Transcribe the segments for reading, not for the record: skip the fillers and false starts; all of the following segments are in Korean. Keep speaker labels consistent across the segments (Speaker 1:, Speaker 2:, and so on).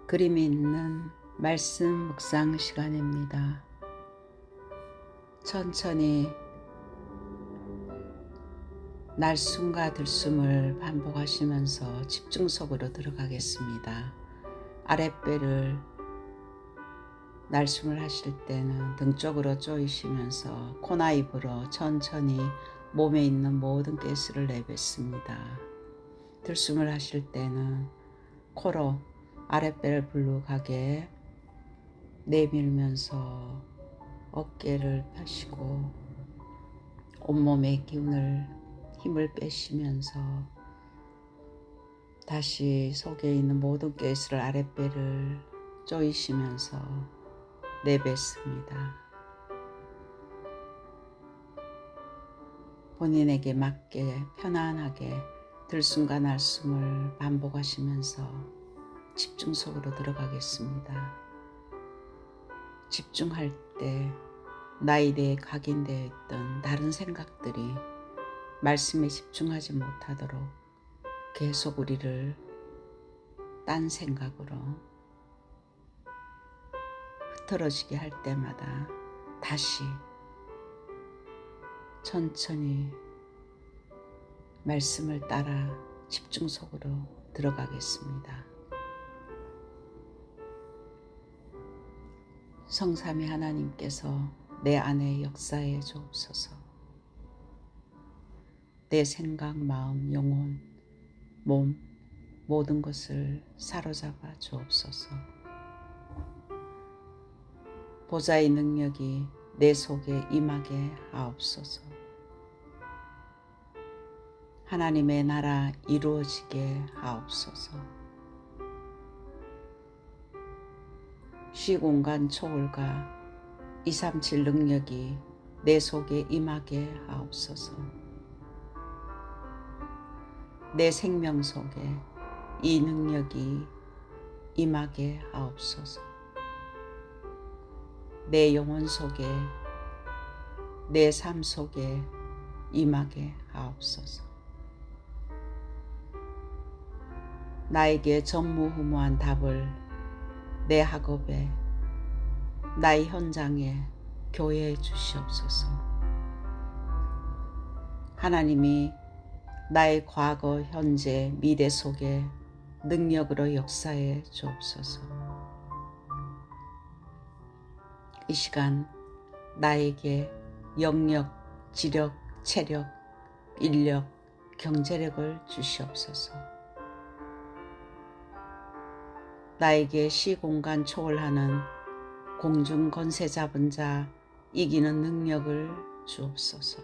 Speaker 1: 그림이 있는 말씀 묵상 시간입니다. 천천히 날숨과 들숨을 반복하시면서 집중 속으로 들어가겠습니다. 아랫배를 날숨을 하실 때는 등 쪽으로 조이시면서 코나 입으로 천천히 몸에 있는 모든 가스를 내뱉습니다. 들숨을 하실 때는 코로 아랫배를 불룩하게 내밀면서 어깨를 펴시고 온몸의 기운을 힘을 빼시면서 다시 속에 있는 모든 가스를 아랫배를 조이시면서 내뱉습니다. 본인에게 맞게 편안하게 들숨과 날숨을 반복하시면서 집중 속으로 들어가겠습니다. 집중할 때 나에 대해 각인되어 있던 다른 생각들이 말씀에 집중하지 못하도록 계속 우리를 딴 생각으로 흐트러지게 할 때마다 다시 천천히 말씀을 따라 집중 속으로 들어가겠습니다. 성삼위 하나님께서 내 안에 역사해 주옵소서. 내 생각, 마음, 영혼, 몸 모든 것을 사로잡아 주옵소서. 보좌의 능력이 내 속에 임하게 하옵소서. 하나님의 나라 이루어지게 하옵소서. 시공간 초월과 237 능력이 내 속에 임하게 하옵소서. 내 생명 속에 이 능력이 임하게 하옵소서. 내 영혼 속에 내 삶 속에 임하게 하옵소서. 나에게 전무후무한 답을 내 학업에 나의 현장에 교회해 주시옵소서. 하나님이 나의 과거, 현재, 미래 속에 능력으로 역사해 주옵소서. 이 시간 나에게 영력, 지력, 체력, 인력, 경제력을 주시옵소서. 나에게 시공간 초월하는 공중 권세 잡은 자 이기는 능력을 주옵소서.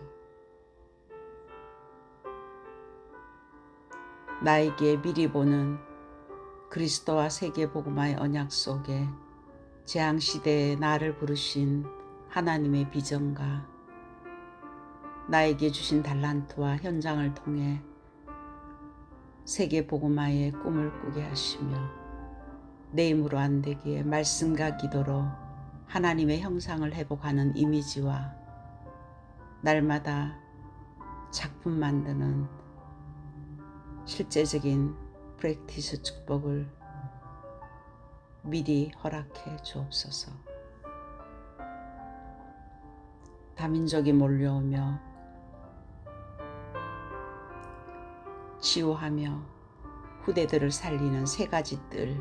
Speaker 1: 나에게 미리 보는 그리스도와 세계복음화의 언약 속에 재앙시대에 나를 부르신 하나님의 비전과 나에게 주신 달란트와 현장을 통해 세계복음화의 꿈을 꾸게 하시며 내 힘으로 안 되기에 말씀과 기도로 하나님의 형상을 회복하는 이미지와 날마다 작품 만드는 실제적인 프랙티스 축복을 미리 허락해 주옵소서. 다민족이 몰려오며 치유하며 후대들을 살리는 세 가지 뜰,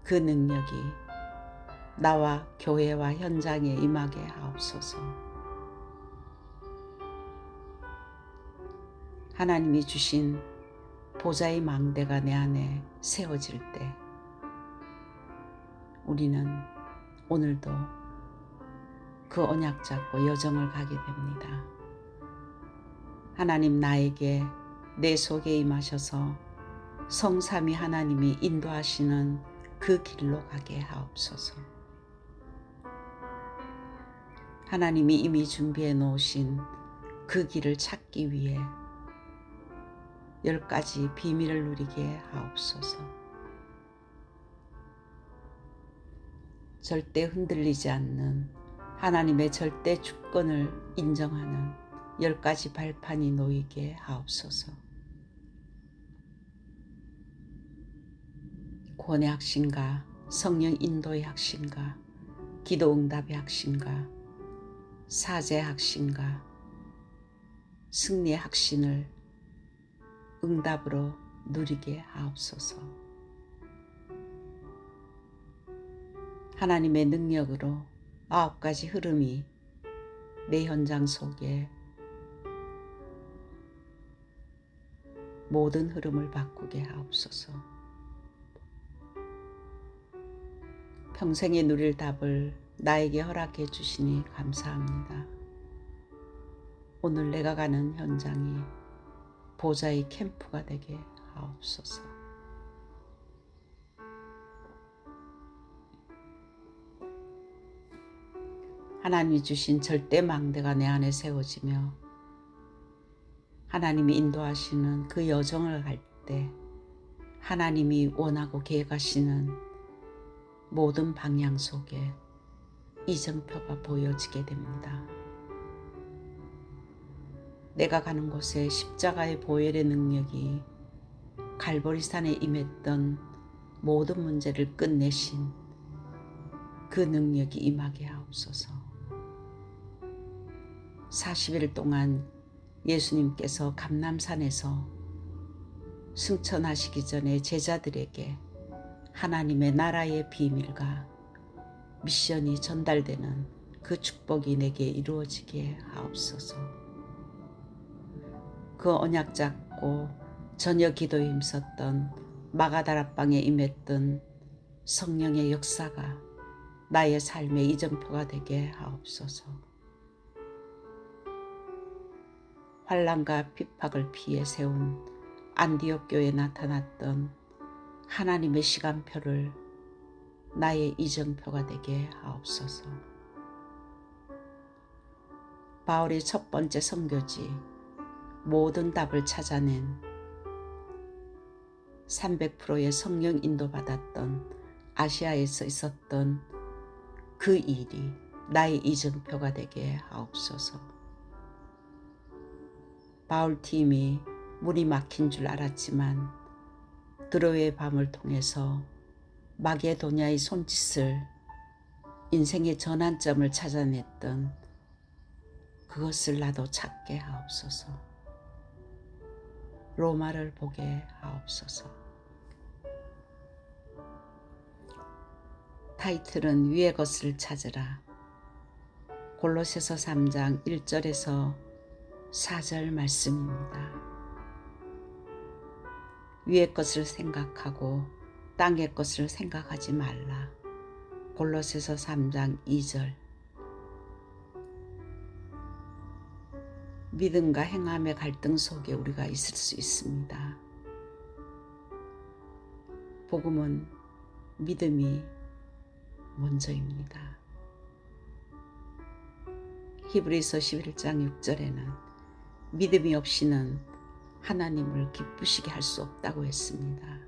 Speaker 1: 그 능력이 나와 교회와 현장에 임하게 하옵소서. 하나님이 주신 보좌의 망대가 내 안에 세워질 때 우리는 오늘도 그 언약 잡고 여정을 가게 됩니다. 하나님 나에게 내 속에 임하셔서 성삼위 하나님이 인도하시는 그 길로 가게 하옵소서. 하나님이 이미 준비해 놓으신 그 길을 찾기 위해 10가지 비밀을 누리게 하옵소서. 절대 흔들리지 않는 하나님의 절대 주권을 인정하는 10가지 발판이 놓이게 하옵소서. 구원의 확신과 성령 인도의 확신과 기도 응답의 확신과 사제의 확신과 승리의 확신을 응답으로 누리게 하옵소서. 하나님의 능력으로 9가지 흐름이 내 현장 속에 모든 흐름을 바꾸게 하옵소서. 평생에 누릴 답을 나에게 허락해 주시니 감사합니다. 오늘 내가 가는 현장이 보좌의 캠프가 되게 하옵소서. 하나님이 주신 절대 망대가 내 안에 세워지며 하나님이 인도하시는 그 여정을 갈 때 하나님이 원하고 계획하시는 모든 방향 속에 이정표가 보여지게 됩니다. 내가 가는 곳에 십자가의 보혈의 능력이 갈보리산에 임했던 모든 문제를 끝내신 그 능력이 임하게 하옵소서. 40일 동안 예수님께서 감람산에서 승천하시기 전에 제자들에게 하나님의 나라의 비밀과 미션이 전달되는 그 축복이 내게 이루어지게 하옵소서. 그 언약 잡고 저녁 기도에 힘썼던 마가다락방에 임했던 성령의 역사가 나의 삶의 이정표가 되게 하옵소서. 환난과 핍박을 피해 세운 안디옥 교회에 나타났던 하나님의 시간표를 나의 이정표가 되게 하옵소서. 바울의 첫 번째 선교지 모든 답을 찾아낸 300%의 성령 인도받았던 아시아에서 있었던 그 일이 나의 이정표가 되게 하옵소서. 바울팀이 물이 막힌 줄 알았지만 드로의 밤을 통해서 마게도냐의 손짓을 인생의 전환점을 찾아냈던 그것을 나도 찾게 하옵소서. 로마를 보게 하옵소서. 타이틀은 위의 것을 찾으라. 골로새서 3장 1절에서 4절 말씀입니다. 위의 것을 생각하고 땅의 것을 생각하지 말라. 골로새서 3장 2절. 믿음과 행함의 갈등 속에 우리가 있을 수 있습니다. 복음은 믿음이 먼저입니다. 히브리서 11장 6절에는 믿음이 없이는 하나님을 기쁘시게 할 수 없다고 했습니다.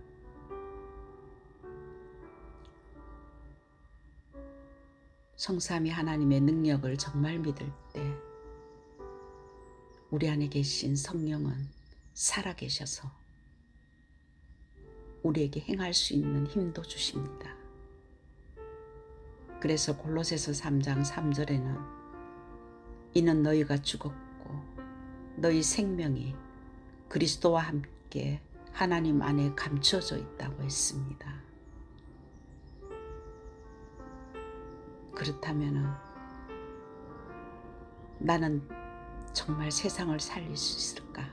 Speaker 1: 성삼위 하나님의 능력을 정말 믿을 때 우리 안에 계신 성령은 살아계셔서 우리에게 행할 수 있는 힘도 주십니다. 그래서 골로새서 3장 3절에는 이는 너희가 죽었고 너희 생명이 그리스도와 함께 하나님 안에 감춰져 있다고 했습니다. 그렇다면 나는 정말 세상을 살릴 수 있을까?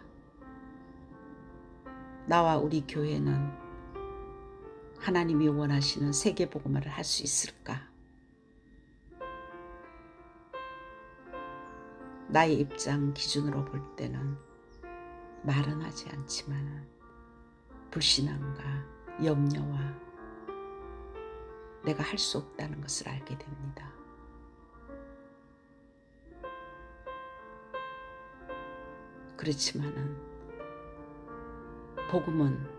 Speaker 1: 나와 우리 교회는 하나님이 원하시는 세계복음화를 할 수 있을까? 나의 입장 기준으로 볼 때는 말은 하지 않지만 불신앙과 염려와 내가 할 수 없다는 것을 알게 됩니다. 그렇지만은 복음은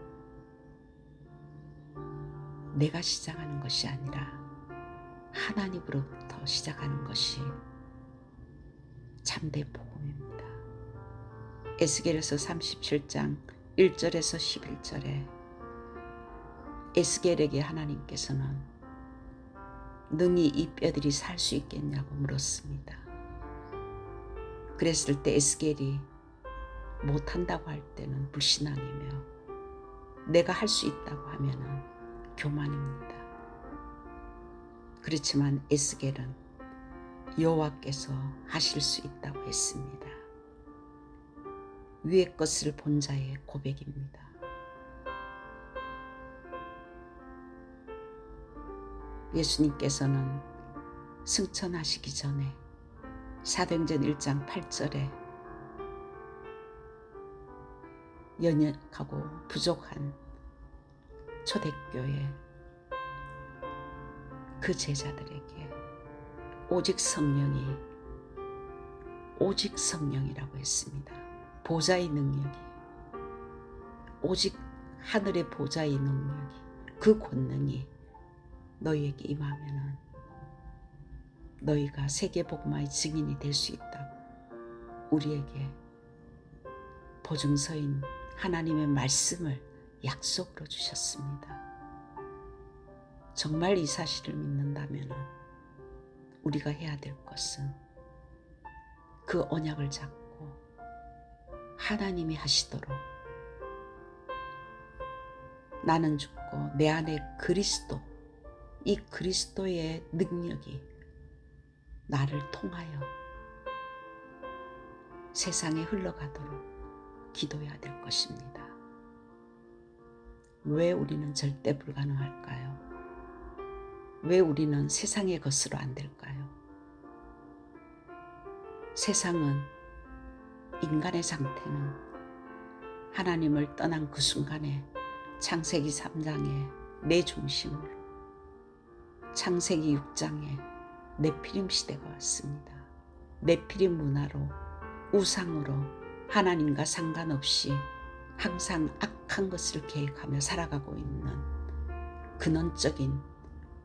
Speaker 1: 내가 시작하는 것이 아니라 하나님으로부터 시작하는 것이 참된 복음입니다. 에스겔서 37장 1절에서 11절에 에스겔에게 하나님께서는 능히 이 뼈들이 살 수 있겠냐고 물었습니다. 그랬을 때 에스겔이 못한다고 할 때는 불신앙이며 내가 할 수 있다고 하면은 교만입니다. 그렇지만 에스겔은 여호와께서 하실 수 있다고 했습니다. 위의 것을 본 자의 고백입니다. 예수님께서는 승천하시기 전에 사도행전 1장 8절에 연약하고 부족한 초대교회 그 제자들에게 오직 성령이라고 했습니다. 보좌의 능력이, 오직 하늘의 보좌의 능력이, 그 권능이 너희에게 임하면은 너희가 세계복음화의 증인이 될 수 있다고 우리에게 보증서인 하나님의 말씀을 약속으로 주셨습니다. 정말 이 사실을 믿는다면 우리가 해야 될 것은 그 언약을 잡고 하나님이 하시도록 나는 죽고 내 안에 그리스도, 이 그리스도의 능력이 나를 통하여 세상에 흘러가도록 기도해야 될 것입니다. 왜 우리는 절대 불가능할까요? 왜 우리는 세상의 것으로 안 될까요? 세상은 인간의 상태는 하나님을 떠난 그 순간에 창세기 3장에 내 중심으로, 창세기 6장에 네피림 시대가 왔습니다. 네피림 문화로, 우상으로 하나님과 상관없이 항상 악한 것을 계획하며 살아가고 있는 근원적인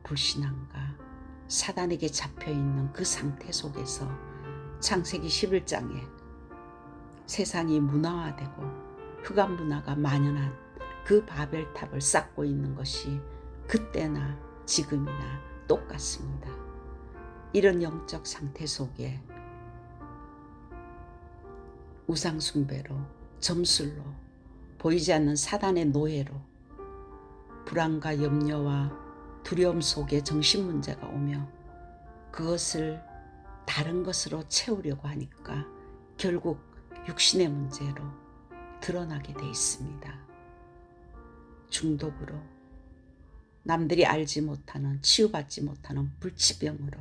Speaker 1: 불신앙과 사단에게 잡혀있는 그 상태 속에서 창세기 11장에 세상이 문화화되고 흑암 문화가 만연한 그 바벨탑을 쌓고 있는 것이 그때나 지금이나 똑같습니다. 이런 영적 상태 속에 우상숭배로, 점술로, 보이지 않는 사단의 노예로, 불안과 염려와 두려움 속에 정신문제가 오며 그것을 다른 것으로 채우려고 하니까 결국 육신의 문제로 드러나게 돼 있습니다. 중독으로, 남들이 알지 못하는, 치유받지 못하는 불치병으로,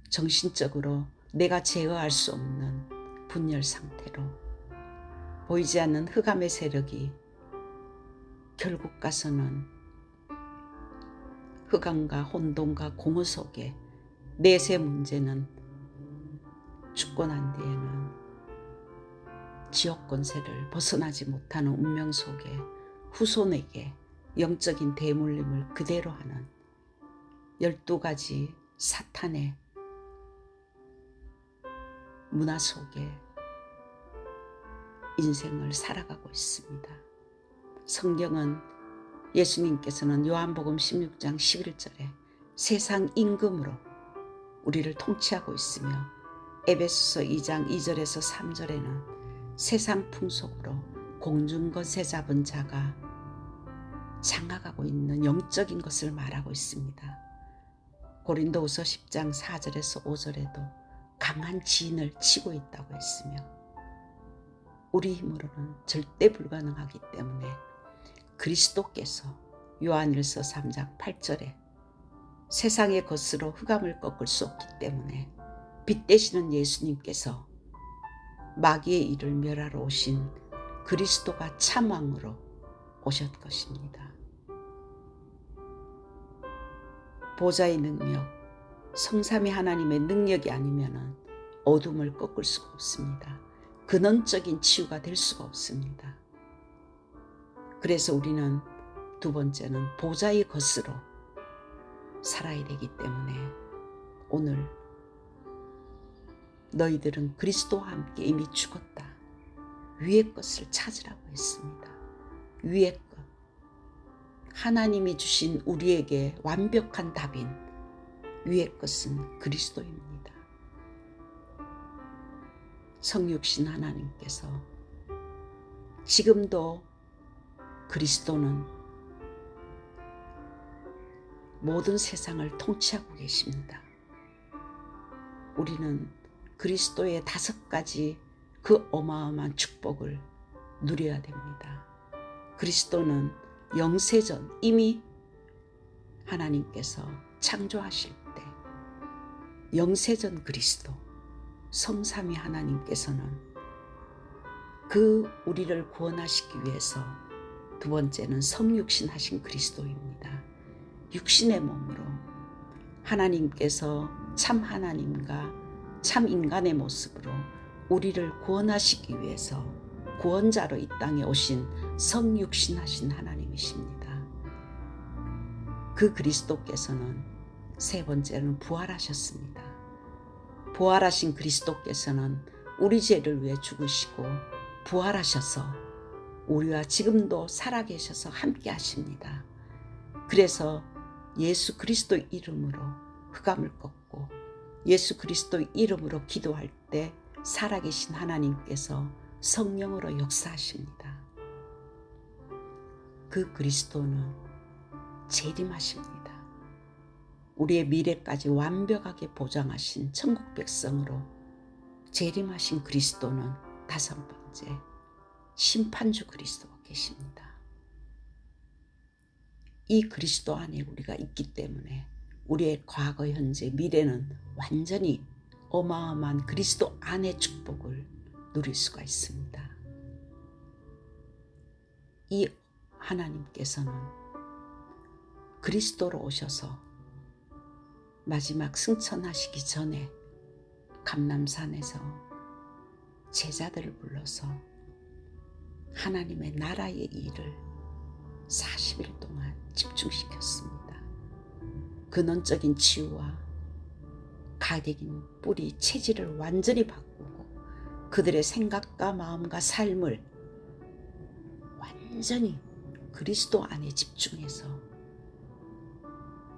Speaker 1: 정신적으로 내가 제어할 수 없는 분열 상태로, 보이지 않는 흑암의 세력이 결국 가서는 흑암과 혼돈과 공허 속에 내세 문제는 죽고 난 뒤에는 지옥 권세를 벗어나지 못하는 운명 속에 후손에게 영적인 대물림을 그대로 하는 12가지 사탄의 문화 속에 인생을 살아가고 있습니다. 성경은 예수님께서는 요한복음 16장 11절에 세상 임금으로 우리를 통치하고 있으며 에베소서 2장 2절에서 3절에는 세상 풍속으로 공중것에 잡은 자가 장악하고 있는 영적인 것을 말하고 있습니다. 고린도후서 10장 4절에서 5절에도 강한 지인을 치고 있다고 했으며 우리 힘으로는 절대 불가능하기 때문에 그리스도께서 요한일서 3장 8절에 세상의 것으로 흑암을 꺾을 수 없기 때문에 빛 되시는 예수님께서 마귀의 일을 멸하러 오신 그리스도가 참왕으로 오셨 것입니다. 보좌의 능력, 성삼위 하나님의 능력이 아니면 어둠을 꺾을 수가 없습니다. 근원적인 치유가 될 수가 없습니다. 그래서 우리는 두 번째는 보좌의 것으로 살아야 되기 때문에 오늘 너희들은 그리스도와 함께 이미 죽었다. 위의 것을 찾으라고 했습니다. 위의 것. 하나님이 주신 우리에게 완벽한 답인 위의 것은 그리스도입니다. 성육신 하나님께서 지금도 그리스도는 모든 세상을 통치하고 계십니다. 우리는 그리스도의 5가지 그 어마어마한 축복을 누려야 됩니다. 그리스도는 영세전 이미 하나님께서 창조하실 때 영세전 그리스도 성삼위 하나님께서는 그 우리를 구원하시기 위해서 두 번째는 성육신 하신 그리스도입니다. 육신의 몸으로 하나님께서 참 하나님과 참 인간의 모습으로 우리를 구원하시기 위해서 구원자로 이 땅에 오신 성육신 하신 하나님이십니다. 그 그리스도께서는 세 번째는 부활하셨습니다. 부활하신 그리스도께서는 우리 죄를 위해 죽으시고 부활하셔서 우리와 지금도 살아계셔서 함께 하십니다. 그래서 예수 그리스도의 이름으로 흑암을 꺾고 예수 그리스도의 이름으로 기도할 때 살아계신 하나님께서 성령으로 역사하십니다. 그 그리스도는 재림하십니다. 우리의 미래까지 완벽하게 보장하신 천국 백성으로 재림하신 그리스도는 5번째 심판주 그리스도가 계십니다. 이 그리스도 안에 우리가 있기 때문에 우리의 과거, 현재, 미래는 완전히 어마어마한 그리스도 안의 축복을 누릴 수가 있습니다. 이 하나님께서는 그리스도로 오셔서 마지막 승천하시기 전에 감람산에서 제자들을 불러서 하나님의 나라의 일을 40일 동안 집중시켰습니다. 근원적인 치유와 가격인 뿌리 체질을 완전히 바꾸고 그들의 생각과 마음과 삶을 완전히 그리스도 안에 집중해서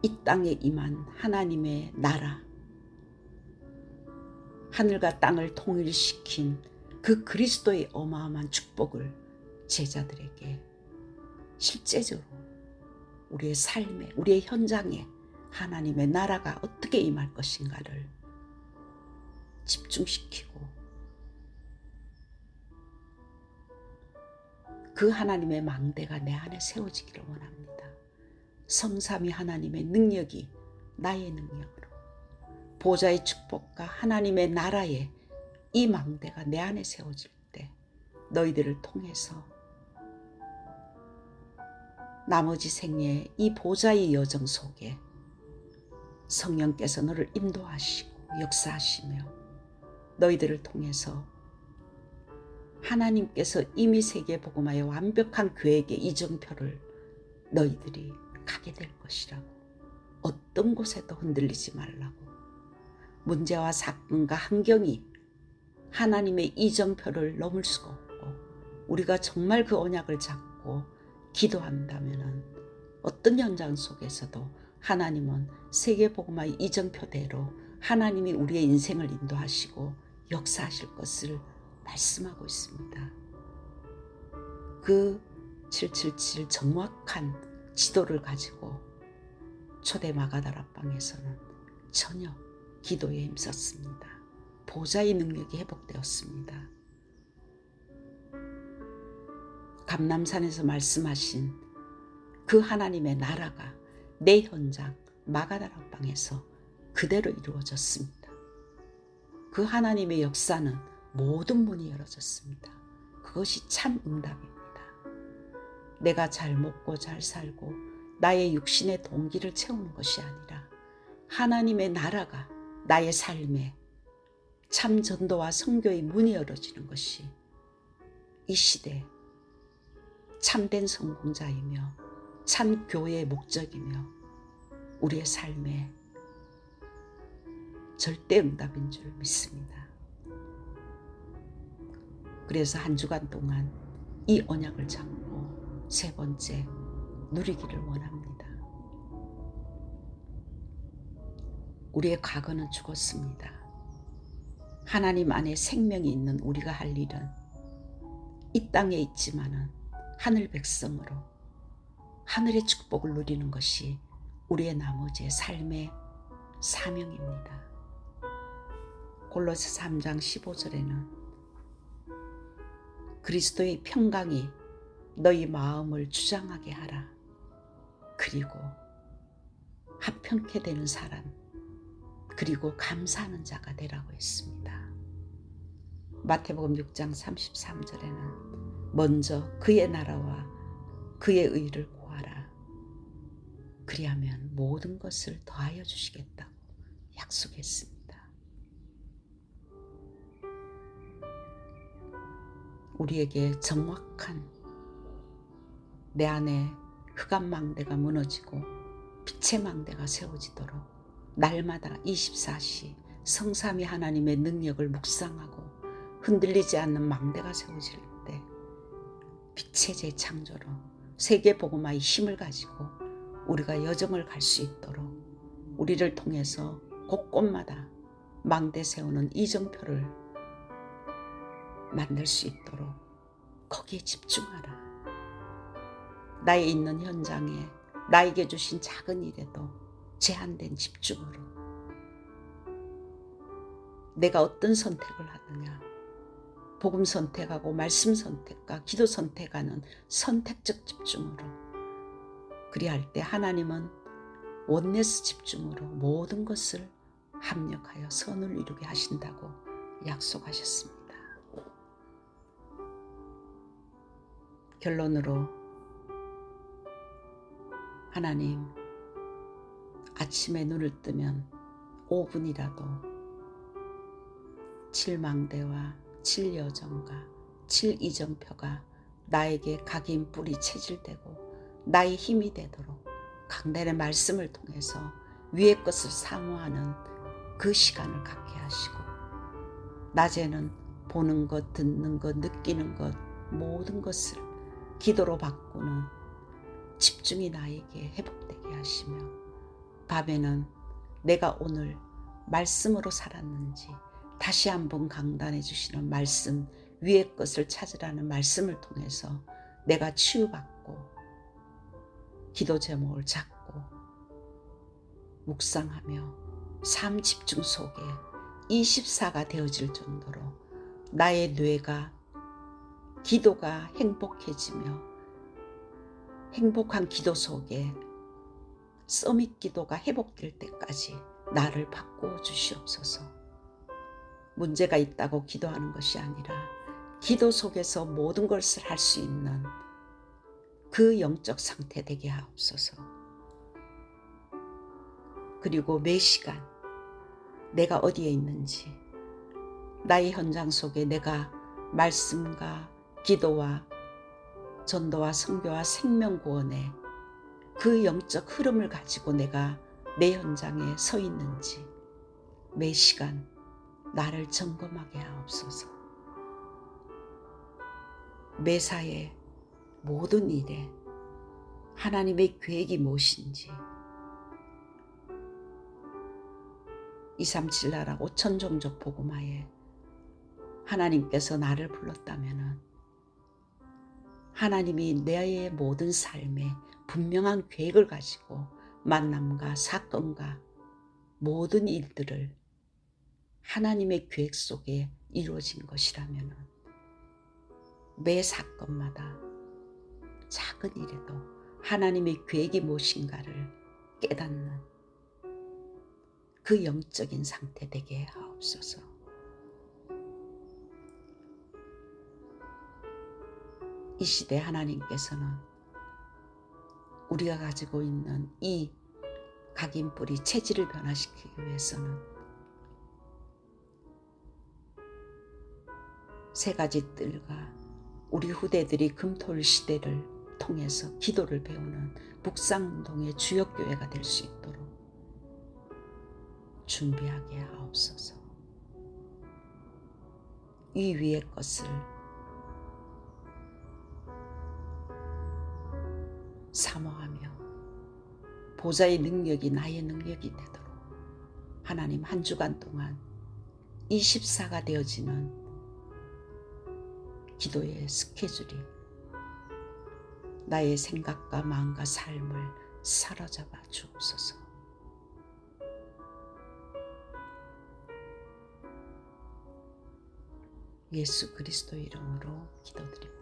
Speaker 1: 이 땅에 임한 하나님의 나라, 하늘과 땅을 통일시킨 그 그리스도의 어마어마한 축복을 제자들에게 실제적으로 우리의 삶에, 우리의 현장에 하나님의 나라가 어떻게 임할 것인가를 집중시키고 그 하나님의 망대가 내 안에 세워지기를 원합니다. 성삼위 하나님의 능력이 나의 능력으로 보좌의 축복과 하나님의 나라의 이 망대가 내 안에 세워질 때 너희들을 통해서 나머지 생애의 이 보좌의 여정 속에 성령께서 너를 인도하시고 역사하시며 너희들을 통해서 하나님께서 이미 세계복음화의 완벽한 계획의 이정표를 너희들이 가게 될 것이라고, 어떤 곳에도 흔들리지 말라고, 문제와 사건과 환경이 하나님의 이정표를 넘을 수가 없고 우리가 정말 그 언약을 잡고 기도한다면 어떤 현장 속에서도 하나님은 세계복음화의 이정표대로 하나님이 우리의 인생을 인도하시고 역사하실 것을 말씀하고 있습니다. 그 777 정확한 지도를 가지고 초대 마가다락방에서는 전혀 기도에 힘썼습니다. 보좌의 능력이 회복되었습니다. 감람산에서 말씀하신 그 하나님의 나라가 내 현장 마가다락방에서 그대로 이루어졌습니다. 그 하나님의 역사는 모든 문이 열어졌습니다. 그것이 참 응답입니다. 내가 잘 먹고 잘 살고 나의 육신의 동기를 채우는 것이 아니라 하나님의 나라가 나의 삶에 참 전도와 선교의 문이 열어지는 것이 이 시대 참된 성공자이며 참 교회의 목적이며 우리의 삶의 절대 응답인 줄 믿습니다. 그래서 한 주간 동안 이 언약을 잡고 세 번째 누리기를 원합니다. 우리의 과거는 죽었습니다. 하나님 안에 생명이 있는 우리가 할 일은 이 땅에 있지만은 하늘 백성으로 하늘의 축복을 누리는 것이 우리의 나머지의 삶의 사명입니다. 골로새 3장 15절에는 그리스도의 평강이 너희 마음을 주장하게 하라. 그리고 합평케 되는 사람, 그리고 감사하는 자가 되라고 했습니다. 마태복음 6장 33절에는 먼저 그의 나라와 그의 의를 구하라. 그리하면 모든 것을 더하여 주시겠다고 약속했습니다. 우리에게 정확한 내 안에 흑암 망대가 무너지고 빛의 망대가 세워지도록 날마다 24시 성삼위 하나님의 능력을 묵상하고 흔들리지 않는 망대가 세워질 때 빛의 재창조로 세계 복음화의 힘을 가지고 우리가 여정을 갈 수 있도록 우리를 통해서 곳곳마다 망대 세우는 이정표를 만들 수 있도록 거기에 집중하라. 나의 있는 현장에 나에게 주신 작은 일에도 제한된 집중으로 내가 어떤 선택을 하느냐, 복음 선택하고 말씀 선택과 기도 선택하는 선택적 집중으로, 그리할 때 하나님은 원네스 집중으로 모든 것을 합력하여 선을 이루게 하신다고 약속하셨습니다. 결론으로 하나님, 아침에 눈을 뜨면 5분이라도 7망대와 7여정과 7이정표가 나에게 각인 뿌리 체질되고 나의 힘이 되도록 강단의 말씀을 통해서 위의 것을 사모하는 그 시간을 갖게 하시고, 낮에는 보는 것, 듣는 것, 느끼는 것 모든 것을 기도로 바꾸는 집중이 나에게 회복되게 하시며, 밤에는 내가 오늘 말씀으로 살았는지 다시 한번 강단해 주시는 말씀, 위의 것을 찾으라는 말씀을 통해서 내가 치유받고 기도 제목을 잡고 묵상하며 삶 집중 속에 24가 되어질 정도로 나의 뇌가 기도가 행복해지며 행복한 기도 속에 서밋 기도가 회복될 때까지 나를 바꾸어 주시옵소서. 문제가 있다고 기도하는 것이 아니라 기도 속에서 모든 것을 할 수 있는 그 영적 상태 되게 하옵소서. 그리고 매 시간 내가 어디에 있는지, 나의 현장 속에 내가 말씀과 기도와 전도와 선교와 생명구원의 그 영적 흐름을 가지고 내가 내 현장에 서 있는지 매 시간 나를 점검하게 하옵소서. 매사의 모든 일에 하나님의 계획이 무엇인지, 237 나라 5천 종족 복음화에 하나님께서 나를 불렀다면 하나님이 내 모든 삶에 분명한 계획을 가지고 만남과 사건과 모든 일들을 하나님의 계획 속에 이루어진 것이라면 매 사건마다 작은 일에도 하나님의 계획이 무엇인가를 깨닫는 그 영적인 상태 되게 하옵소서. 이 시대 하나님께서는 우리가 가지고 있는 이 각인뿌리 체질을 변화시키기 위해서는 세 가지 뜰과 우리 후대들이 금토일 시대를 통해서 기도를 배우는 묵상운동의 주역교회가 될 수 있도록 준비하게 하옵소서. 이 위의 것을 사모하며 보좌의 능력이 나의 능력이 되도록 하나님 한 주간 동안 24가 되어지는 기도의 스케줄이 나의 생각과 마음과 삶을 사로잡아 주옵소서. 예수 그리스도 이름으로 기도드립니다.